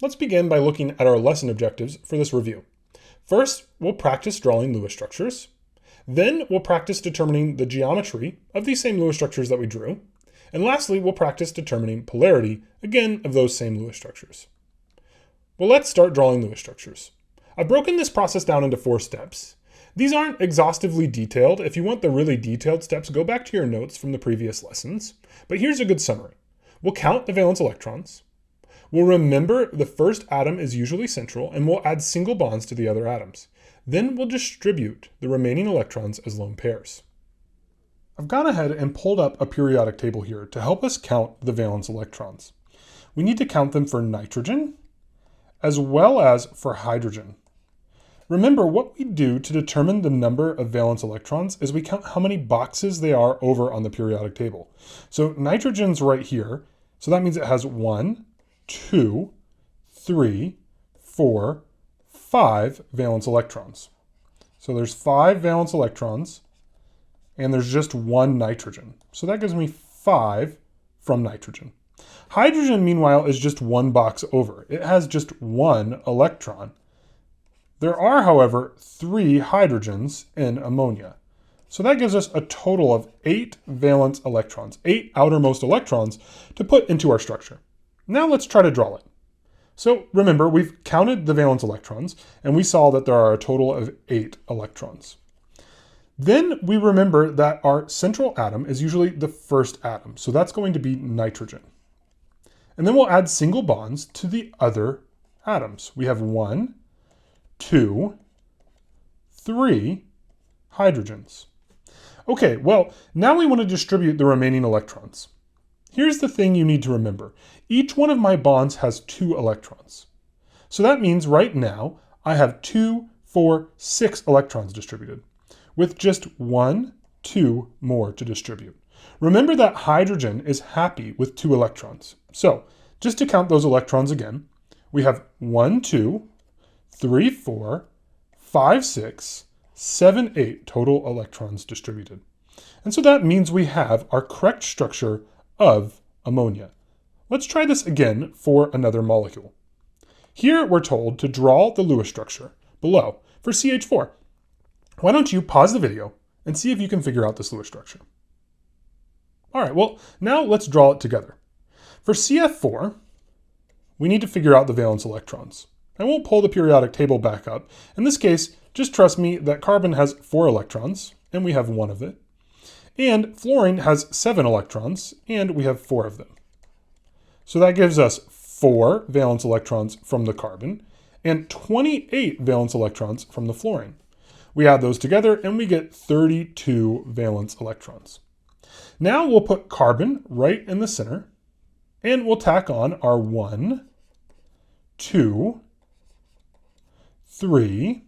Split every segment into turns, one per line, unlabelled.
Let's begin by looking at our lesson objectives for this review. First, we'll practice drawing Lewis structures. Then we'll practice determining the geometry of these same Lewis structures that we drew. And lastly, we'll practice determining polarity, again, of those same Lewis structures. Well, let's start drawing Lewis structures. I've broken this process down into 4 steps. These aren't exhaustively detailed. If you want the really detailed steps, go back to your notes from the previous lessons. But here's a good summary. We'll count the valence electrons. We'll remember the first atom is usually central, and we'll add single bonds to the other atoms. Then we'll distribute the remaining electrons as lone pairs. I've gone ahead and pulled up a periodic table here to help us count the valence electrons. We need to count them for nitrogen, as well as for hydrogen. Remember, what we do to determine the number of valence electrons is we count how many boxes they are over on the periodic table. So nitrogen's right here, so that means it has 1, 2, 3, 4, 5 valence electrons. So there's 5 valence electrons, and there's just 1 nitrogen. So that gives me 5 from nitrogen. Hydrogen, meanwhile, is just 1 box over. It has just 1 electron. There are, however, 3 hydrogens in ammonia. So that gives us a total of 8 valence electrons, 8 outermost electrons to put into our structure. Now let's try to draw it. So remember, we've counted the valence electrons, and we saw that there are a total of 8 electrons. Then we remember that our central atom is usually the first atom, so that's going to be nitrogen. And then we'll add single bonds to the other atoms. We have 1, 2, 3 hydrogens. Okay, well, now we want to distribute the remaining electrons. Here's the thing you need to remember. Each one of my bonds has 2 electrons. So that means right now I have 2, 4, 6 electrons distributed, with just 1, 2 more to distribute. Remember that hydrogen is happy with 2 electrons. So just to count those electrons again, we have 1, 2, 3, 4, 5, 6, 7, 8 total electrons distributed. And so that means we have our correct structure of ammonia. Let's try this again for another molecule. Here we're told to draw the Lewis structure below for CH4. Why don't you pause the video and see if you can figure out this Lewis structure. All right, well, now let's draw it together. For CF4, we need to figure out the valence electrons. I won't pull the periodic table back up. In this case, just trust me that carbon has 4 electrons, and we have 1 of it. And fluorine has 7 electrons, and we have 4 of them. So that gives us 4 valence electrons from the carbon, and 28 valence electrons from the fluorine. We add those together, and we get 32 valence electrons. Now we'll put carbon right in the center, and we'll tack on our 1, 2, 3,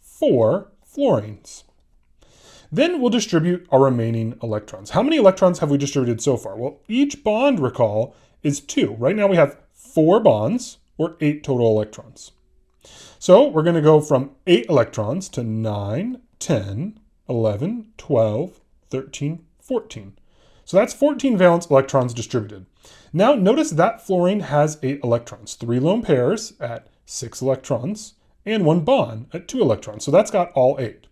4 fluorines. Then we'll distribute our remaining electrons. How many electrons have we distributed so far? Well, each bond, recall, is 2. Right now we have 4 bonds, or 8 total electrons. So we're going to go from 8 electrons to 9, 10, 11, 12, 13, 14. So that's 14 valence electrons distributed. Now notice that fluorine has 8 electrons, 3 lone pairs at 6 electrons, and 1 bond at 2 electrons. So that's got all 8.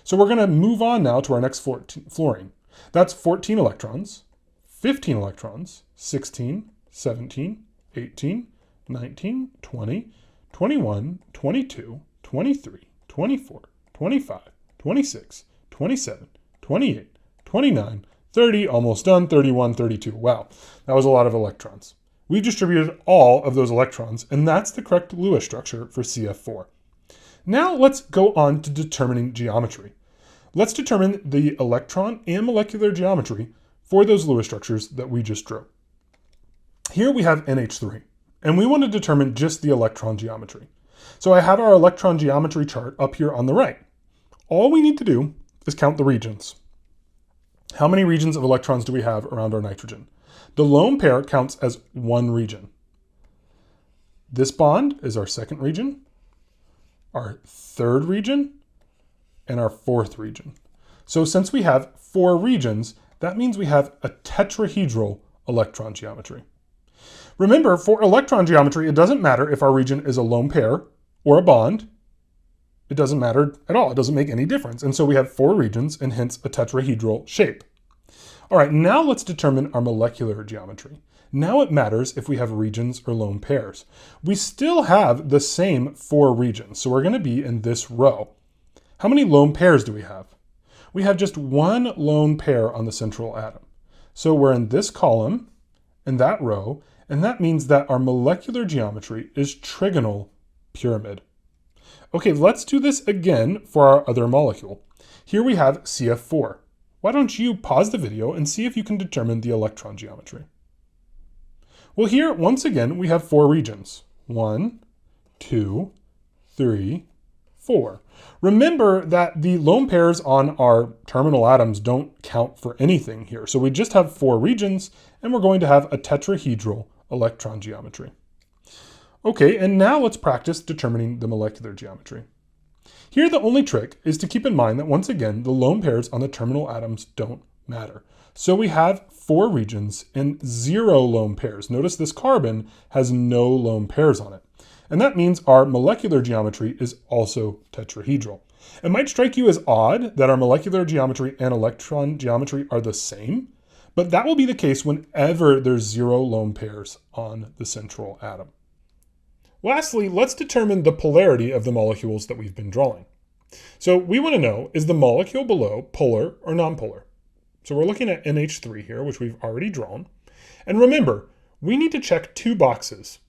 So we're going to move on now to our next fluorine. That's 14 electrons, 15 electrons, 16, 17, 18, 19, 20, 21, 22, 23, 24, 25, 26, 27, 28, 29, 30, almost done, 31, 32. Wow, that was a lot of electrons. We've distributed all of those electrons, and that's the correct Lewis structure for CF4. Now let's go on to determining geometry. Let's determine the electron and molecular geometry for those Lewis structures that we just drew. Here we have NH3, and we want to determine just the electron geometry. So I have our electron geometry chart up here on the right. All we need to do is count the regions. How many regions of electrons do we have around our nitrogen? The lone pair counts as 1 region. This bond is our 2nd region, our 3rd region, and our 4th region. So since we have 4 regions, that means we have a tetrahedral electron geometry. Remember, for electron geometry, it doesn't matter if our region is a lone pair or a bond. It doesn't matter at all. It doesn't make any difference. And so we have 4 regions and hence a tetrahedral shape. All right, now let's determine our molecular geometry. Now it matters if we have regions or lone pairs. We still have the same 4 regions, so we're going to be in this row. How many lone pairs do we have? We have just 1 lone pair on the central atom. So we're in this column and that row, and that means that our molecular geometry is trigonal pyramid. Okay, let's do this again for our other molecule. Here we have CF4. Why don't you pause the video and see if you can determine the electron geometry? Well, here, once again, we have 4 regions. 1, 2, 3, 4. Remember that the lone pairs on our terminal atoms don't count for anything here. So we just have 4 regions, and we're going to have a tetrahedral electron geometry. Okay, and now let's practice determining the molecular geometry. Here, the only trick is to keep in mind that once again, the lone pairs on the terminal atoms don't matter. So we have 4 regions and 0 lone pairs. Notice this carbon has no lone pairs on it. And that means our molecular geometry is also tetrahedral. It might strike you as odd that our molecular geometry and electron geometry are the same, but that will be the case whenever there's 0 lone pairs on the central atom. Lastly, let's determine the polarity of the molecules that we've been drawing. So we want to know, is the molecule below polar or nonpolar? So we're looking at NH3 here, which we've already drawn. And remember, we need to check 2 boxes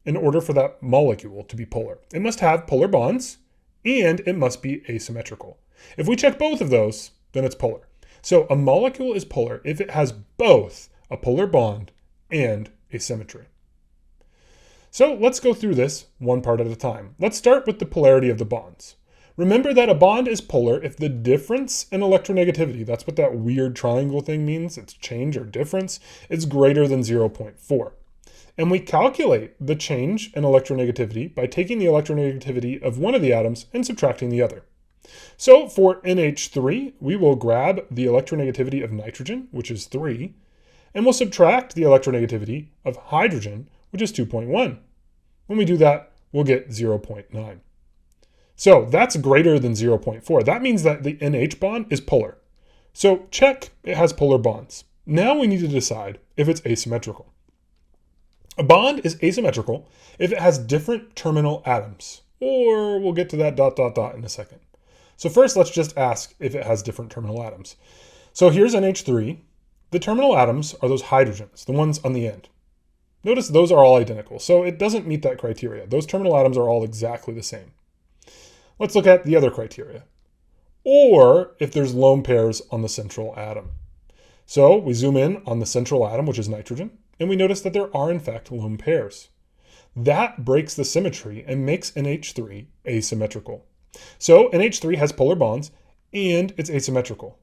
in order for that molecule to be polar. It must have polar bonds, and it must be asymmetrical. If we check both of those, then it's polar. So a molecule is polar if it has both a polar bond and asymmetry. So let's go through this one part at a time. Let's start with the polarity of the bonds. Remember that a bond is polar if the difference in electronegativity, that's what that weird triangle thing means, it's change or difference, is greater than 0.4. And we calculate the change in electronegativity by taking the electronegativity of one of the atoms and subtracting the other. So for NH3, we will grab the electronegativity of nitrogen, which is 3, and we'll subtract the electronegativity of hydrogen, which is 2.1. When we do that, we'll get 0.9. So that's greater than 0.4. That means that the NH bond is polar. So check, it has polar bonds. Now we need to decide if it's asymmetrical. A bond is asymmetrical if it has different terminal atoms, or we'll get to that ... in a second. So first, let's just ask if it has different terminal atoms. So here's NH3. The terminal atoms are those hydrogens, the ones on the end. Notice those are all identical, so it doesn't meet that criteria. Those terminal atoms are all exactly the same. Let's look at the other criteria. Or if there's lone pairs on the central atom. So we zoom in on the central atom, which is nitrogen, and we notice that there are in fact lone pairs. That breaks the symmetry and makes NH3 asymmetrical. So NH3 has polar bonds and it's asymmetrical.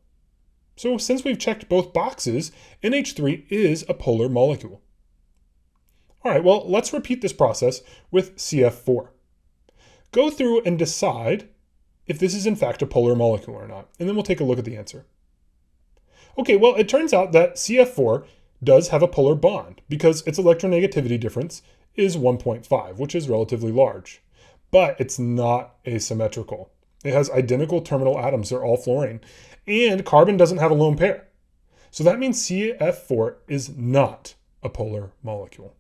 So since we've checked both boxes, NH3 is a polar molecule. All right, well, let's repeat this process with CF4. Go through and decide if this is in fact a polar molecule or not, and then we'll take a look at the answer. Okay, well, it turns out that CF4 does have a polar bond because its electronegativity difference is 1.5, which is relatively large, but it's not asymmetrical. It has identical terminal atoms, they're all fluorine, and carbon doesn't have a lone pair. So that means CF4 is not a polar molecule.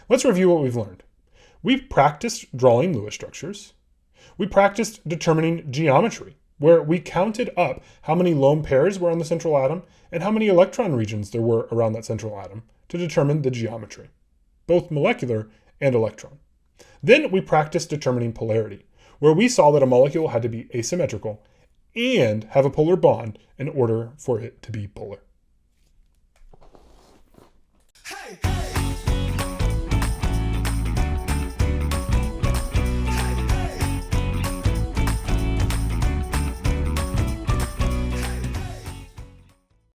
Let's review what we've learned. We've practiced drawing Lewis structures. We practiced determining geometry, where we counted up how many lone pairs were on the central atom and how many electron regions there were around that central atom to determine the geometry, both molecular and electron. Then we practiced determining polarity, where we saw that a molecule had to be asymmetrical and have a polar bond in order for it to be polar.